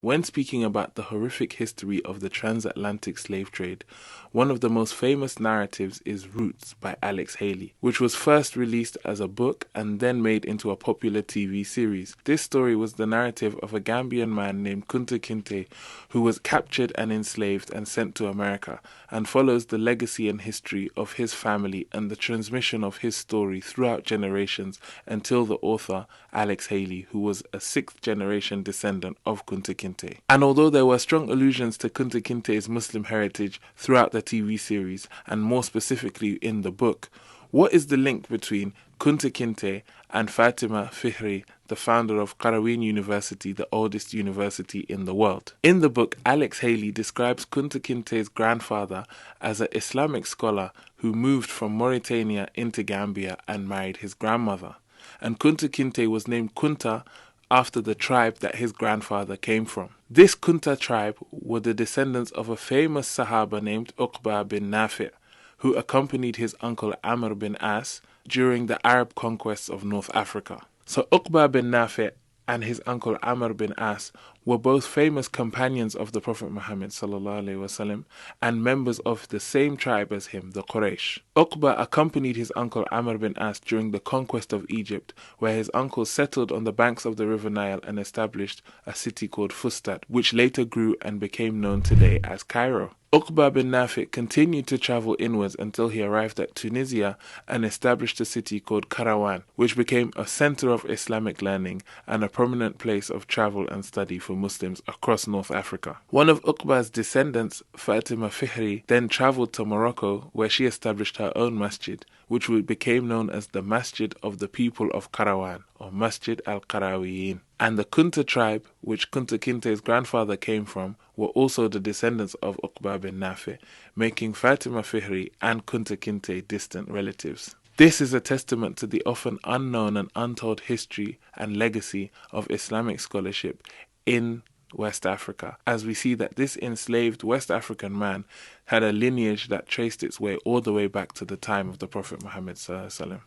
When speaking about the horrific history of the transatlantic slave trade, one of the most famous narratives is Roots by Alex Haley, which was first released as a book and then made into a popular TV series. This story was the narrative of a Gambian man named Kunta Kinte who was captured and enslaved and sent to America, and follows the legacy and history of his family and the transmission of his story throughout generations until the author, Alex Haley, who was a sixth-generation descendant of Kunta Kinte. And although there were strong allusions to Kunta Kinte's Muslim heritage throughout the TV series, and more specifically in the book, what is the link between Kunta Kinte and Fatima Fihri, the founder of Qarawiyyin University, the oldest university in the world? In the book, Alex Haley describes Kunta Kinte's grandfather as an Islamic scholar who moved from Mauritania into Gambia and married his grandmother. And Kunta Kinte was named Kunta after the tribe that his grandfather came from. This Kunta tribe were the descendants of a famous Sahaba named Uqba bin Nafi', who accompanied his uncle Amr bin As during the Arab conquests of North Africa. So Uqba bin Nafi' and his uncle Amr bin As were both famous companions of the Prophet Muhammad ﷺ and members of the same tribe as him, the Quraysh. Uqba accompanied his uncle Amr bin As during the conquest of Egypt, where his uncle settled on the banks of the river Nile and established a city called Fustat, which later grew and became known today as Cairo. Uqba bin Nafi' continued to travel inwards until he arrived at Tunisia and established a city called Karawan, which became a center of Islamic learning and a prominent place of travel and study for Muslims across North Africa. One of Uqba's descendants, Fatima Fihri, then traveled to Morocco, where she established her own masjid, which became known as the Masjid of the People of Karawan, or Masjid al-Qarawiyyin. And the Kunta tribe, which Kunta Kinte's grandfather came from, were also the descendants of Uqba bin Nafi', making Fatima Fihri and Kunta Kinte distant relatives. This is a testament to the often unknown and untold history and legacy of Islamic scholarship in West Africa, as we see that this enslaved West African man had a lineage that traced its way all the way back to the time of the Prophet Muhammad ﷺ.